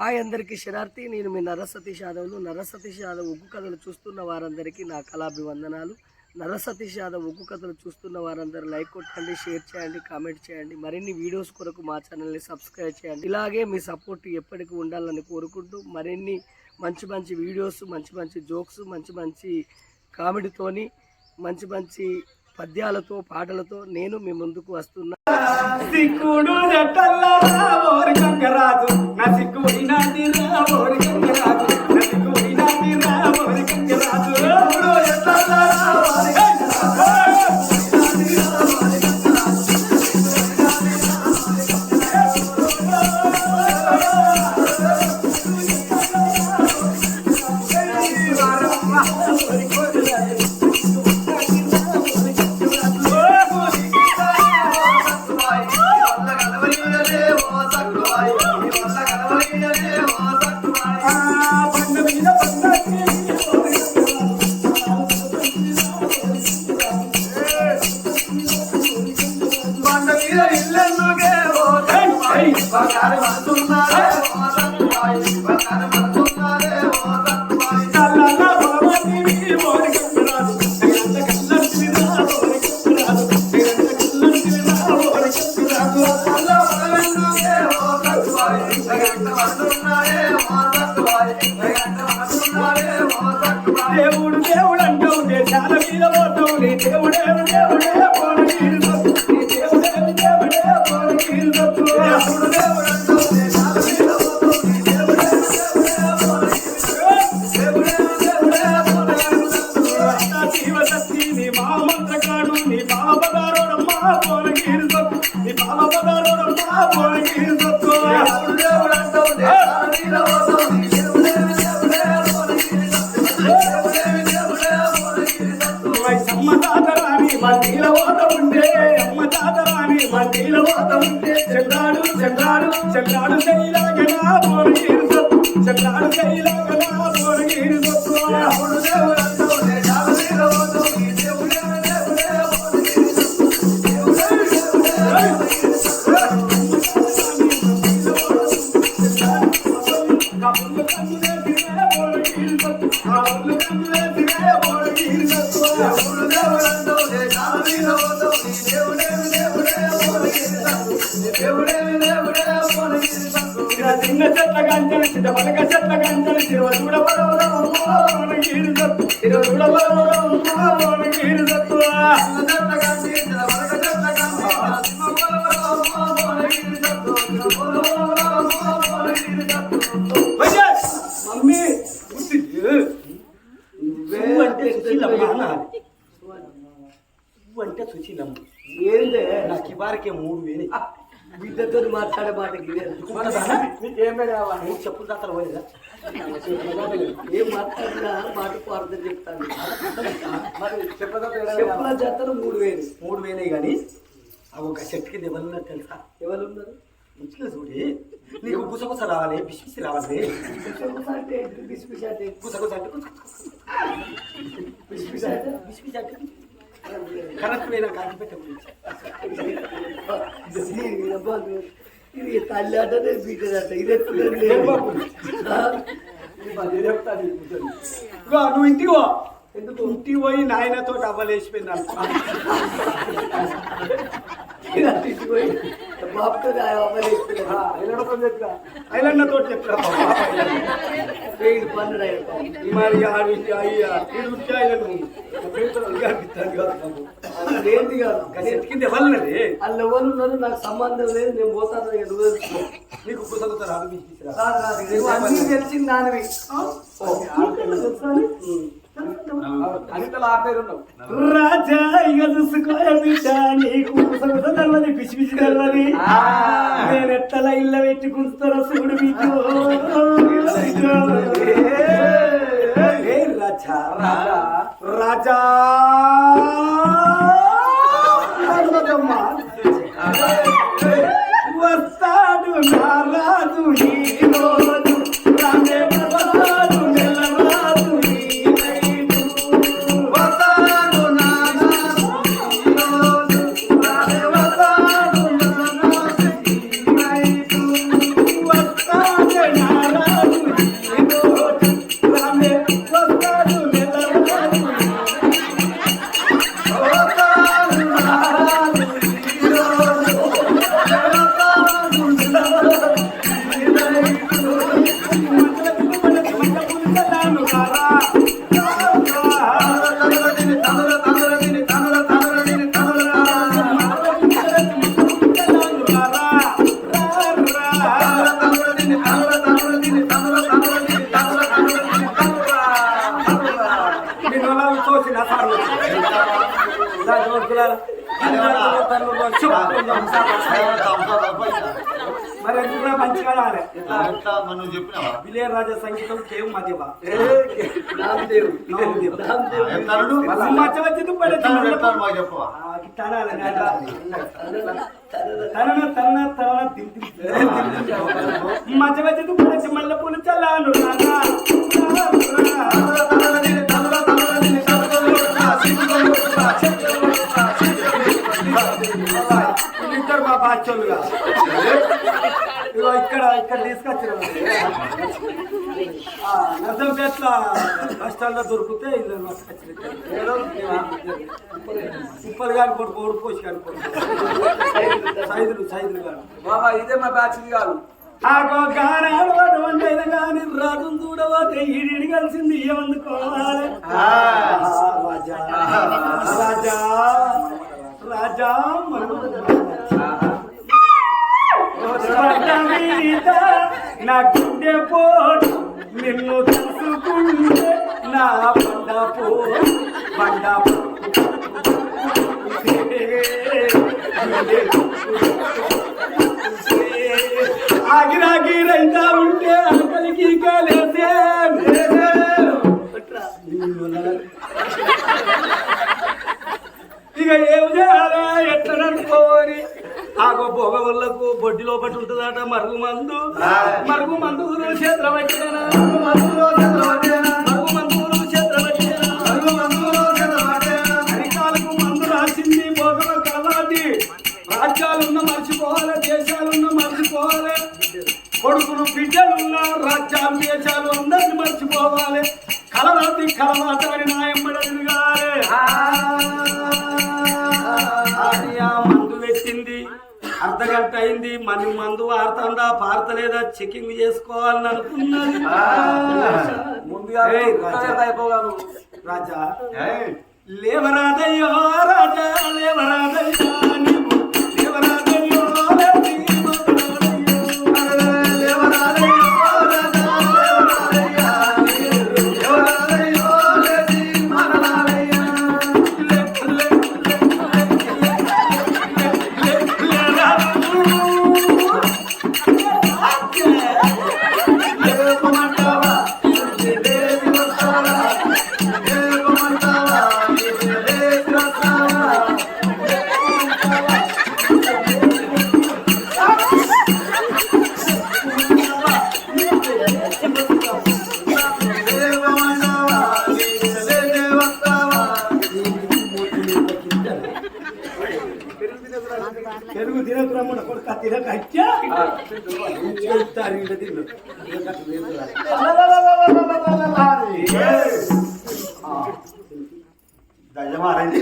Hi అందరికీ శరార్థి. నేను మీ నరసతీష్ యాదవ్ను. నరసతీష్ యాదవ్ ఉగ్గు కథలు చూస్తున్న వారందరికీ నా కళాభివందనాలు. నరసతీష్ యాదవ్ ఉగ్గు కథలు చూస్తున్న వారందరూ లైక్ కొట్టండి, షేర్ చేయండి, కామెంట్ చేయండి. మరిన్ని వీడియోస్ కొరకు మా ఛానల్ని సబ్స్క్రైబ్ చేయండి. ఇలాగే మీ సపోర్ట్ ఎప్పటికీ ఉండాలని కోరుకుంటూ మరిన్ని మంచి మంచి వీడియోస్, మంచి మంచి జోక్స్, మంచి మంచి కామెడీతోని, మంచి మంచి పద్యాలతో, పాటలతో నేను మీ ముందుకు వస్తున్నా. సిక్కుడు జట్టల్లారి కంగరాజు నా సిక్కుడి నాది రాబోరి కంగరాజు నా సిక్కుడి నాది రాబోరి కంగరాజు దేవుడు దేవుడు అంటూ చాలా మీద పోతావు దేవుడే దేవుడే చెల్లాడు చెల్లాడు చెల్లాడు శైలాగనా పోరగీరు చెల్లాడు శైలాగనా పోరగీరు చిన్న చెట్ల గంటలు చిన్న పలక చెట్ల గంటలు చిరువ చూడబడవీరు మమ్మీ అంటే సుశీలమ్మ ఏందే నాకు ఇవారకే 3000 బిడ్డతో మాట్లాడే మాటకి చెప్పు దాతలు పోలేదా ఏం మాట్లాడినా మాటకు అర్థం చెప్తాను. చెప్పుల జాతర 3000 కానీ ఒక చెట్టు కింద ఎవరున్నారు తెలుసా? ఎవరున్నారు? మంచిగా చూడి నీకు గుసగుస రావాలి, బిస్బిసి రావాలి. అంటే బిస్బిసి అంటే గుసగుస అంటే బిస్బిసి అంటే కరెక్ట్ పోయినా కాకి పెట్ట ఇది తల్లి అంటే బీటదట. ఇది నువ్వు ఇంటికి పో. ఎందుకు ఇంటికి పోయి నాయనతో అవ్వలేసిపోయింది ఐలన్నతో చెప్పా మరి ఏంటి కాదు కింద ఎవరినది వాళ్ళు ఎవరు ఉన్నారు నాకు సంబంధం లేదు. నేను పోతాను. నీకు కుసగుతారు అన్ని తెలిసింది దానివి. రాజా ఇక చూసుకో బిడ్డ నీకు కుసగుత తెలవది, పిచ్చి పిచ్చి తెలవది. నేను ఎట్లా ఇళ్ళ పెట్టి కుడుస్తారో చూడు మీకు. రాజా వస్తాడు నా రాజు ఈ రోజు రాజే వస్తాడు నెలరాజు ఈ నైటు వస్తాడు నా రాజు ఈ రోజు రాజే వస్తాడు నెలరాజు ఈ నైటు వస్తాడు నా మరి ఎందుకు మంచిగా రాలే నువ్వు చెప్పినావా విలయ రాజా సంగీతం కేవ్ మధ్యవా మచ్చ వచ్చి చెప్పవా మచ్చ వచ్చి పడేసి మళ్ళీ పూలు చల్లాను ఇద్దరు మా బాచోళ్ళుగా ఇక్కడ ఇక్కడ తీసుకొచ్చిన నర్సంపేట్ల బస్ స్టాండ్లో దొరికితే ఇల్లు ఉప్పలు కానీ కొడుకు ఓడిపోసి కనుకో సైదులు కాదు బాబా ఇదే మా బ్యాచ్ కాదు గానాడు వంటైన కానీ రాజును చూడబోతే ఈడి కలిసింది ఏమందుకోవాలి రాజా రాజా రాజా నా గుండె పోటు నిన్ను తెలుసుకుంటే నా బండ ఆగిరాగి రైతా ఉంటే అక్కడికి కలిసే ఇక ఏం చేయాలి ఎట్లనుకోని ఆగో భోగ వల్లకు బొడ్డి లోపల ఉంటుందట మరుగు మందు క్షేత్రం అరికాలకు మందు రాసింది భోగం కలవాటి రాజ్యాలున్న మర్చిపోవాలి దేశాలున్న మర్చిపోవాలి కొడుకులు బిడ్డలున్న రాజ్యాలు దేశాలు అందరిని మర్చిపోవాలి కలవాటి కలవాట అని నాయమ్మడగాలి మందు పెట్టింది అర్ధగంట అయింది మందు ఆడుతుందా పారతలేదా చెకింగ్ చేసుకోవాలని అనుకున్నది ముందుగా రాజా లేవరాదయ్యో రాజా లేవరాదయ్యా నీవు లేవరాదయ్యో పెరుగు తినకురమ్మ కొడుక తినకచ్చా దయ్యమారైంది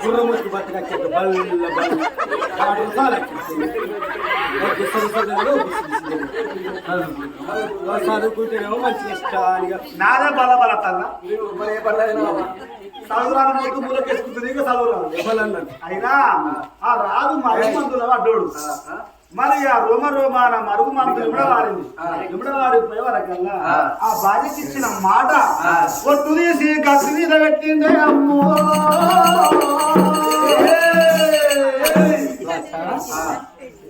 గుర్రముకి బట్టక బల్ల చదువుకుంటేనేమో మంచిగా ఇష్టానిగా నాదే బలపడతా చదువురాని మొత్తం మూలకేసుకుంటుంది ఇంకా చదువురాను ఎవరన్నాడు అయినా ఆ రాదు మరుగు మందుల అడ్డోడు మరి ఆ రోమాన మరుగు మందులు ఇమ్మడవారింది ఇమ్మడవారిపోయే వరకల్లా ఆ భార్యకి ఇచ్చిన మాట ఒట్టు తీసి గట్టు మీద పెట్టిందే అమ్మో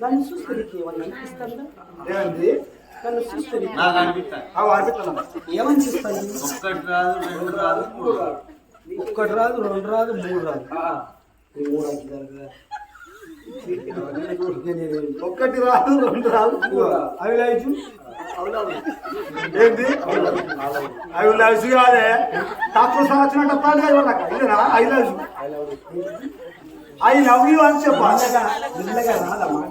నన్ను చూస్తే ఏమన్నా అనిపిస్తుందా ఏమండి నన్ను చూస్తే నాకు అనిపిస్తాను ఏమనిపిస్తుంది ఒక్కటి రాదు రెండు రాదు ఒకటి రాదు 2 రాదు 3 రాదు ఒక్కటి రాదు 2 రాదు అవి లైజు ఏంటి అవి లైజు కాదే తక్కువ సంవత్సరం తప్పాలి కదా వాళ్ళకి ఇదేనా ఐ లైజు ఐ లవ్ యూ అని చెప్పాలి మెల్లగా రాదమ్మా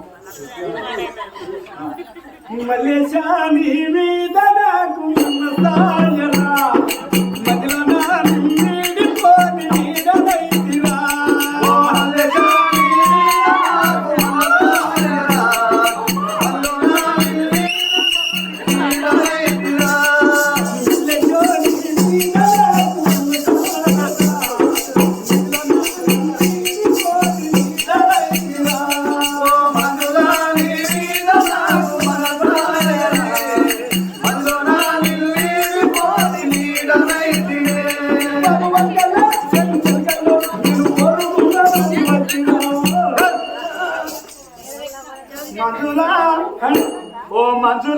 మల్లేశా నీ మీద నాకు సాయరా మదిలో నా నిండిపోని నీడలైతిరా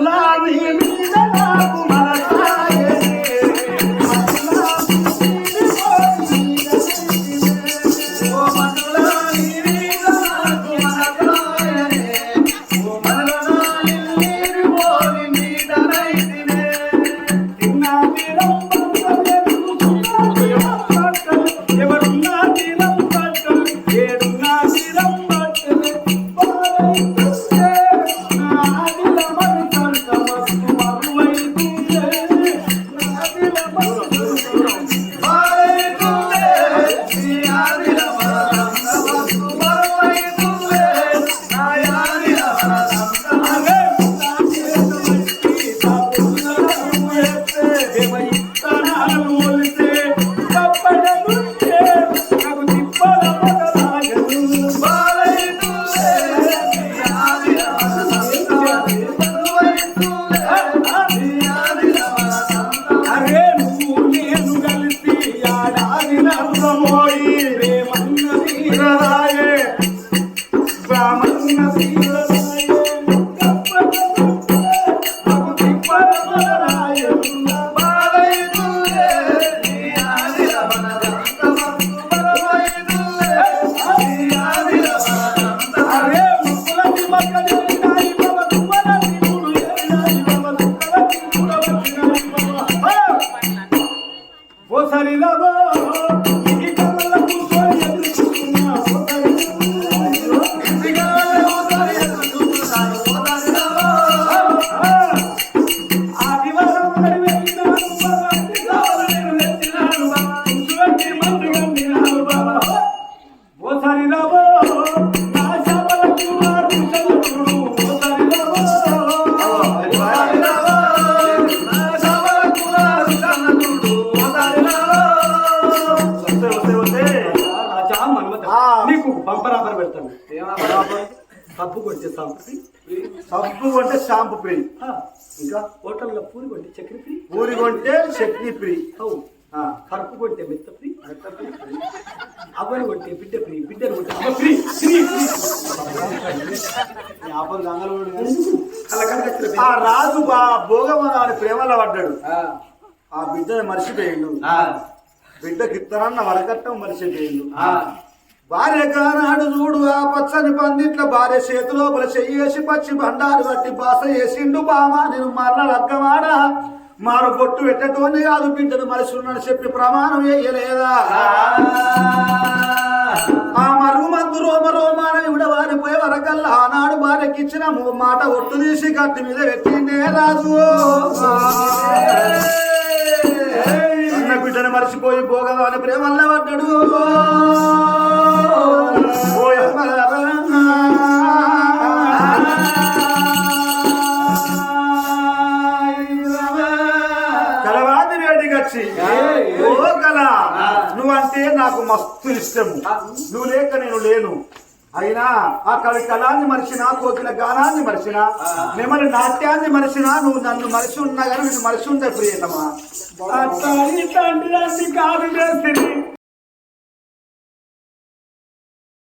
మధులా నీ మీద నాకు మనసాయే మధులా ఓ మధులా నీ మీద నాకు మనసాయే ఓ మధులా నీరు పోలి నీడనైతినే తిన్నా తీరం ఎవరున్నా తీరం పట్టలు ఏడున్నా తీరం పట్టలు నీకు బంపరాపర పెడతాను సబ్బు కొంటే సంపి సబ్బు కొంటే షాంపు ఫ్రీ ఇంకా హోటల్లో పూరి కొంటే చక్కెర ఫ్రీ పూరి కొంటే చట్నీ ఫ్రీ కరుపు కొంటే మెత్త ఫ్రీ అవ్వని కొంటే బిడ్డ ఫ్రీ బిడ్డను కొంటే అవ్వ ఫ్రీ ఫ్రీ ఆ రాజు భోగమని ప్రేమలో పడ్డాడు ఆ బిడ్డను మర్చిపోయిండు బిడ్డకి ఇత్తనన్న వరకట్టం మర్చిపోయిండు భార్య కానాడు చూడు ఆ పచ్చని పందిట్ల భార్య చేతిలోపల చెయ్యేసి పచ్చి బండారు కట్టి బాస వేసిండు బామా నేను మరల లగ్గమాడ మారు బొట్టు పెట్టటోని కాదు బిడ్డను మనిషి ఉన్నాడు చెప్పి ప్రమాణం వేయలేదా ఆ మరుగు మందు రోమ రోమాన ఇవిడ వారిపోయే వరకల్లా ఆనాడు భార్యకిచ్చిన మాట ఒట్టు తీసి కత్తి మీద పెట్టిండే రాజు అన్న బిడ్డను మర్చిపోయి పోగదా అని ప్రేమల్లా పడ్డాడు కలవాది వేడికి వచ్చి ఓ కల నువ్వంటే నాకు మస్తు ఇష్టము నువ్వు లేక నేను లేను అయినా ఆ కవి కళాన్ని మరిచినా కోకిల గానాన్ని మరిచినా మిమ్మల్ని నాట్యాన్ని మరిచినా నువ్వు నన్ను మరిచి ఉన్నా కానీ నేను మరిచి ఉందే ప్రియతమా తండ్రి కాదు